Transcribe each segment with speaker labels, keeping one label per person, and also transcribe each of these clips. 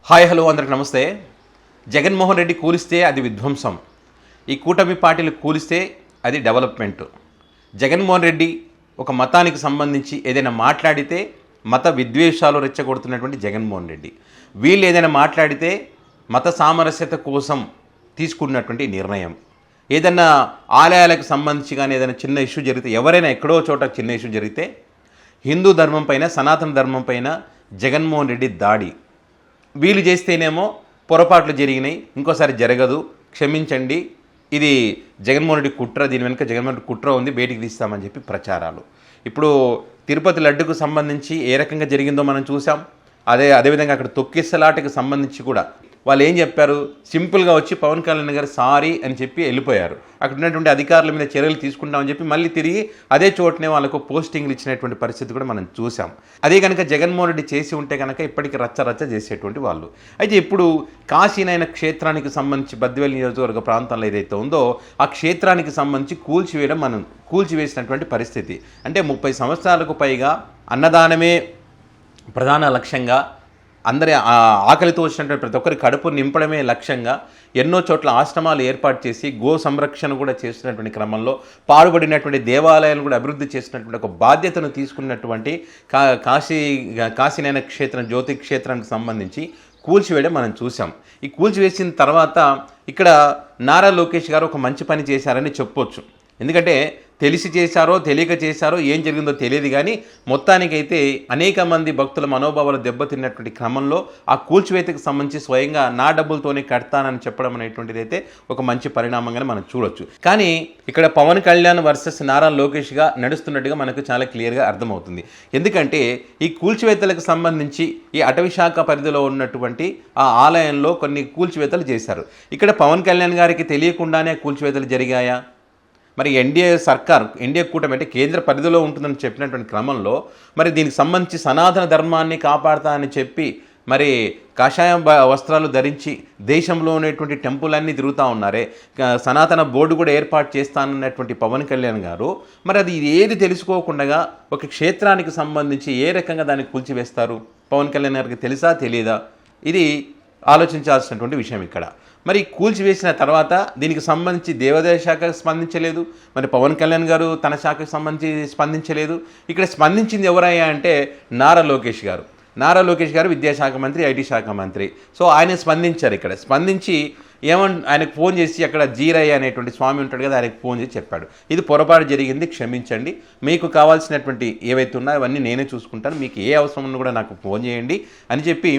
Speaker 1: Hi hello అందరికి నమస్తే. జగన్మోహన్ రెడ్డి కూలిస్తే అది విధ్వంసం, ఈ కూటమి పార్టీలు కూలిస్తే అది డెవలప్మెంట్. జగన్మోహన్ రెడ్డి ఒక మతానికి సంబంధించి ఏదైనా మాట్లాడితే మత విద్వేషాలు రెచ్చగొడుతున్నటువంటి జగన్మోహన్ రెడ్డి, వీళ్ళు ఏదైనా మాట్లాడితే మత సామరస్యత కోసం తీసుకున్నటువంటి నిర్ణయం. ఏదైనా ఆలయాలకు సంబంధించి కానీ ఏదైనా చిన్న ఇష్యూ జరిగితే, ఎవరైనా ఎక్కడో చోట చిన్న ఇష్యూ జరిగితే హిందూ ధర్మం పైన, సనాతన ధర్మం పైన జగన్మోహన్ రెడ్డి దాడి. వీళ్ళు చేస్తేనేమో పొరపాట్లు జరిగినాయి, ఇంకోసారి జరగదు, క్షమించండి, ఇది జగన్మోహన్ రెడ్డి కుట్ర, దీని వెనుక జగన్మోహన్ రెడ్డి కుట్ర ఉంది, బయటికి తీస్తామని చెప్పి ప్రచారాలు. ఇప్పుడు తిరుపతి లడ్డుకు సంబంధించి ఏ రకంగా జరిగిందో మనం చూసాం. అదేవిధంగా అక్కడ తొక్కిసలాటకు సంబంధించి కూడా వాళ్ళు ఏం చెప్పారు, సింపుల్గా వచ్చి పవన్ కళ్యాణ్ గారు సారీ అని చెప్పి వెళ్ళిపోయారు. అక్కడ ఉన్నటువంటి అధికారుల మీద చర్యలు తీసుకుంటామని చెప్పి మళ్ళీ తిరిగి అదే చోటనే వాళ్ళకు పోస్టింగ్లు ఇచ్చినటువంటి పరిస్థితి కూడా మనం చూసాం. అదే కనుక జగన్మోహన్ రెడ్డి చేసి ఉంటే కనుక ఇప్పటికీ రచ్చ చేసేటువంటి వాళ్ళు. అయితే ఇప్పుడు కాశీనైన క్షేత్రానికి సంబంధించి బద్వేల్ నియోజకవర్గ ప్రాంతంలో ఏదైతే ఉందో ఆ క్షేత్రానికి సంబంధించి కూల్చివేసినటువంటి పరిస్థితి. అంటే 30 సంవత్సరాలకు పైగా అన్నదానమే ప్రధాన లక్ష్యంగా, అందరి ఆకలితో వచ్చినటువంటి ప్రతి ఒక్కరి కడుపు నింపడమే లక్ష్యంగా ఎన్నో చోట్ల ఆశ్రమాలు ఏర్పాటు చేసి గో సంరక్షణ కూడా చేస్తున్నటువంటి క్రమంలో పాడుబడినటువంటి దేవాలయాలు కూడా అభివృద్ధి చేసినటువంటి ఒక బాధ్యతను తీసుకున్నటువంటి కాశీనైన క్షేత్రం, జ్యోతి క్షేత్రానికి సంబంధించి కూల్చివేయడం మనం చూసాం. ఈ కూల్చివేసిన తర్వాత ఇక్కడ నారా లోకేష్ గారు ఒక మంచి పని చేశారని చెప్పొచ్చు. ఎందుకంటే తెలిసి చేశారో తెలియక చేశారో ఏం జరిగిందో తెలియదు, కానీ మొత్తానికైతే అనేక మంది భక్తుల మనోభావాలు దెబ్బతిన్నటువంటి క్రమంలో ఆ కూల్చివేతకు సంబంధించి స్వయంగా నా డబ్బులతోనే కడతానని చెప్పడం అనేటువంటిది అయితే ఒక మంచి పరిణామంగానే మనం చూడొచ్చు. కానీ ఇక్కడ పవన్ కళ్యాణ్ వర్సెస్ నారా లోకేష్గా నడుస్తున్నట్టుగా మనకు చాలా క్లియర్గా అర్థమవుతుంది. ఎందుకంటే ఈ కూల్చివేతలకు సంబంధించి ఈ అటవీ శాఖ పరిధిలో ఉన్నటువంటి ఆ ఆలయంలో కొన్ని కూల్చివేతలు చేశారు. ఇక్కడ పవన్ కళ్యాణ్ గారికి తెలియకుండానే కూల్చివేతలు జరిగాయా? మరి ఎన్డీఏ కూటమి అంటే కేంద్ర పరిధిలో ఉంటుందని చెప్పినటువంటి క్రమంలో మరి దీనికి సంబంధించి సనాతన ధర్మాన్ని కాపాడుతా అని చెప్పి మరి కాషాయం వస్త్రాలు ధరించి దేశంలో ఉన్నటువంటి టెంపుల్ అన్నీ తిరుగుతూ ఉన్నారే, సనాతన బోర్డు కూడా ఏర్పాటు చేస్తానన్నటువంటి పవన్ కళ్యాణ్ గారు మరి అది ఏది తెలుసుకోకుండా ఒక క్షేత్రానికి సంబంధించి ఏ రకంగా దాన్ని కూల్చివేస్తారు? పవన్ కళ్యాణ్ గారికి తెలుసా తెలియదా? ఇది ఆలోచించాల్సినటువంటి విషయం ఇక్కడ. మరి కూల్చివేసిన తర్వాత దీనికి సంబంధించి దేవాదాయ శాఖ స్పందించలేదు, మరి పవన్ కళ్యాణ్ గారు తన శాఖకు సంబంధించి స్పందించలేదు. ఇక్కడ స్పందించింది ఎవరయ్యా అంటే నారా లోకేష్ గారు విద్యాశాఖ మంత్రి, ఐటీ శాఖ మంత్రి. సో ఆయన స్పందించారు. ఇక్కడ స్పందించి ఆయనకు ఫోన్ చేసి అక్కడ జీరయ్య అనేటువంటి స్వామి ఉంటాడు కదా, ఆయనకు ఫోన్ చేసి చెప్పాడు, ఇది పొరపాటు జరిగింది, క్షమించండి, మీకు కావాల్సినటువంటి ఏవైతే ఉన్నాయో అవన్నీ నేనే చూసుకుంటాను, మీకు ఏ అవసరం ఉన్నా కూడా నాకు ఫోన్ చేయండి అని చెప్పి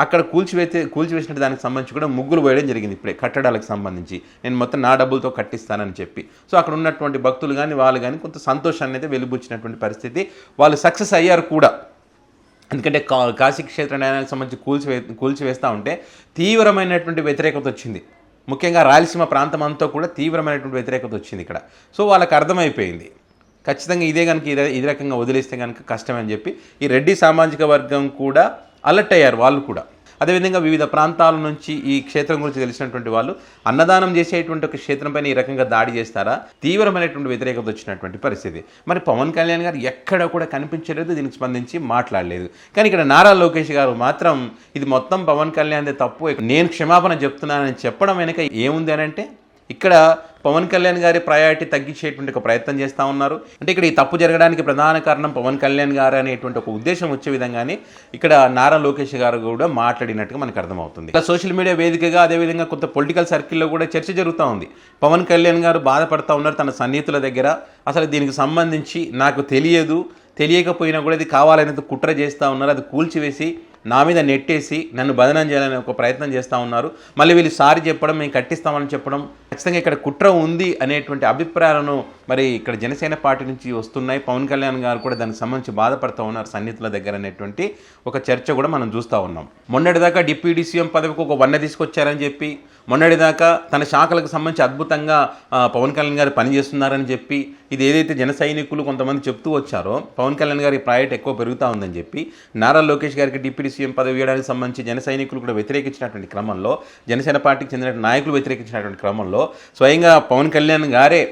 Speaker 1: అక్కడ కూల్చివేసిన దానికి సంబంధించి కూడా ముగ్గులు వేయడం జరిగింది. ఇప్పుడే కట్టడాలకు సంబంధించి నేను మొత్తం నా డబ్బులతో కట్టిస్తానని చెప్పి. సో అక్కడ ఉన్నటువంటి భక్తులు కానీ వాళ్ళు కానీ కొంత సంతోషాన్ని అయితే వెలుబుచ్చినటువంటి పరిస్థితి. వాళ్ళు సక్సెస్ అయ్యారు కూడా. ఎందుకంటే కాశీ క్షేత్రానికి సంబంధించి కూల్చివేస్తూ ఉంటే తీవ్రమైనటువంటి వ్యతిరేకత వచ్చింది. ముఖ్యంగా రాయలసీమ ప్రాంతం అంతా కూడా తీవ్రమైనటువంటి వ్యతిరేకత వచ్చింది ఇక్కడ. సో వాళ్ళకి అర్థమైపోయింది, ఖచ్చితంగా ఇదే కనుక ఇదే రకంగా వదిలేస్తే కనుక కష్టమని చెప్పి ఈ రెడ్డి సామాజిక వర్గం కూడా అలర్ట్ అయ్యారు వాళ్ళు కూడా. అదేవిధంగా వివిధ ప్రాంతాల నుంచి ఈ క్షేత్రం గురించి తెలిసినటువంటి వాళ్ళు అన్నదానం చేసేటువంటి ఒక క్షేత్రం పైన ఈ రకంగా దాడి చేస్తారా? తీవ్రమైనటువంటి వ్యతిరేకత వచ్చినటువంటి పరిస్థితి. మరి పవన్ కళ్యాణ్ గారు ఎక్కడ కూడా కనిపించలేదు, దీనికి స్పందించి మాట్లాడలేదు. కానీ ఇక్కడ నారా లోకేష్ గారు మాత్రం ఇది మొత్తం పవన్ కళ్యాణ్దే తప్పు, నేను క్షమాపణ చెప్తున్నానని చెప్పడం వెనుక ఏముంది అని అంటే ఇక్కడ పవన్ కళ్యాణ్ గారి ప్రయారిటీ తగ్గించేటువంటి ఒక ప్రయత్నం చేస్తూ ఉన్నారు. అంటే ఇక్కడ ఈ తప్పు జరగడానికి ప్రధాన కారణం పవన్ కళ్యాణ్ గారు అనేటువంటి ఒక ఉద్దేశం వచ్చే విధంగానే ఇక్కడ నారా లోకేష్ గారు కూడా మాట్లాడినట్టుగా మనకు అర్థమవుతుంది. ఇలా సోషల్ మీడియా వేదికగా అదేవిధంగా కొంత పొలిటికల్ సర్కిల్లో కూడా చర్చ జరుగుతూ ఉంది. పవన్ కళ్యాణ్ గారు బాధపడుతూ ఉన్నారు తన సన్నిహితుల దగ్గర, అసలు దీనికి సంబంధించి నాకు తెలియకపోయినా కూడా ఇది కావాలనేది కుట్ర చేస్తూ ఉన్నారు, అది కూల్చివేసి నా మీద నెట్టేసి నన్ను బదనం చేయాలని ఒక ప్రయత్నం చేస్తూ ఉన్నారు. మళ్ళీ వీళ్ళు సారీ చెప్పడం, మేము కట్టిస్తామని చెప్పడం, ఖచ్చితంగా ఇక్కడ కుట్ర ఉంది అనేటువంటి అభిప్రాయాలను మరి ఇక్కడ జనసేన పార్టీ నుంచి వస్తున్నాయి. పవన్ కళ్యాణ్ గారు కూడా దానికి సంబంధించి బాధపడుతూ ఉన్నారు సన్నిహితుల దగ్గర అనేటువంటి ఒక చర్చ కూడా మనం చూస్తూ ఉన్నాం. మొన్నటిదాకా డిప్యూటీ సీఎం పదవికి ఒక వన్న తీసుకొచ్చారని చెప్పి, మొన్నటిదాకా తన శాఖలకు సంబంధించి అద్భుతంగా పవన్ కళ్యాణ్ గారు పనిచేస్తున్నారని చెప్పి, ఇది ఏదైతే జన సైనికులు కొంతమంది చెప్తూ వచ్చారో పవన్ కళ్యాణ్ గారి ప్రయారిటీ ఎక్కువ పెరుగుతూ ఉందని చెప్పి నారా లోకేష్ గారికి డిప్యూటీ సీఎం పదవి ఇవ్వడానికి సంబంధించి జన సైనికులు కూడా వ్యతిరేకించినటువంటి క్రమంలో, జనసేన పార్టీకి చెందిన నాయకులు వ్యతిరేకించినటువంటి క్రమంలో స్వయంగా పవన్ కళ్యాణ్ గారే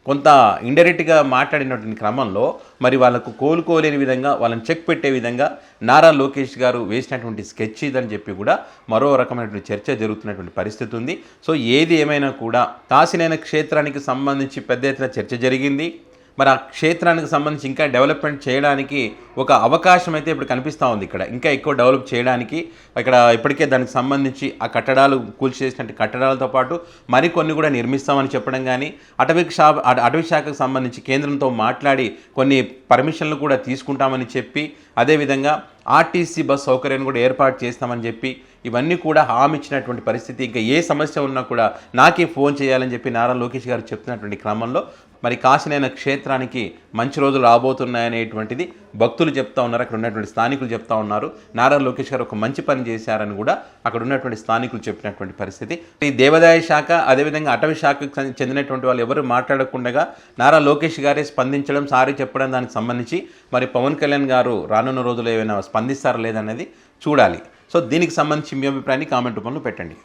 Speaker 1: కొంత ఇండైరెక్ట్గా మాట్లాడినటువంటి క్రమంలో మరి వాళ్ళకు కోలుకోలేని విధంగా వాళ్ళని చెక్ పెట్టే విధంగా నారా లోకేష్ గారు వేసినటువంటి స్కెచ్ ఇదని చెప్పి కూడా మరో రకమైనటువంటి చర్చ జరుగుతున్నటువంటి పరిస్థితి ఉంది. సో ఏది ఏమైనా కూడా కాశీనైన క్షేత్రానికి సంబంధించి పెద్ద ఎత్తున చర్చ జరిగింది. మరి ఆ క్షేత్రానికి సంబంధించి ఇంకా డెవలప్మెంట్ చేయడానికి ఒక అవకాశం అయితే ఇప్పుడు కనిపిస్తూ ఉంది. ఇక్కడ ఇంకా ఎక్కువ డెవలప్ చేయడానికి ఇక్కడ ఇప్పటికే దానికి సంబంధించి ఆ కట్టడాలు కూల్చేసినట్టు కట్టడాలతో పాటు మరికొన్ని కూడా నిర్మిస్తామని చెప్పడం కానీ, అటవీ శాఖకు సంబంధించి కేంద్రంతో మాట్లాడి కొన్ని పర్మిషన్లు కూడా తీసుకుంటామని చెప్పి, అదేవిధంగా ఆర్టీసీ బస్ సౌకర్యాన్ని కూడా ఏర్పాటు చేస్తామని చెప్పి ఇవన్నీ కూడా హామీ ఇచ్చినటువంటి పరిస్థితి. ఇంకా ఏ సమస్య ఉన్నా కూడా నాకే ఫోన్ చేయాలని చెప్పి నారా లోకేష్ గారు చెప్తున్నటువంటి క్రమంలో మరి కాశీనైన క్షేత్రానికి మంచి రోజులు రాబోతున్నాయనేటువంటిది భక్తులు చెప్తా ఉన్నారు, అక్కడ ఉన్నటువంటి స్థానికులు చెప్తా ఉన్నారు. నారా లోకేష్ గారు ఒక మంచి పని చేశారని కూడా అక్కడ ఉన్నటువంటి స్థానికులు చెప్పినటువంటి పరిస్థితి. ఈ దేవాదాయ శాఖ అదేవిధంగా అటవీ శాఖకు చెందినటువంటి వాళ్ళు ఎవరు మాట్లాడకుండా నారా లోకేష్ గారే స్పందించడం, సారీ చెప్పడం దానికి సంబంధించి మరి పవన్ కళ్యాణ్ గారు రానున్న రోజుల్లో ఏమైనా స్పందిస్తారా లేదనేది చూడాలి. సో దీనికి సంబంధించి మీ అభిప్రాయాన్ని కామెంట్ రూపంలో పెట్టండి.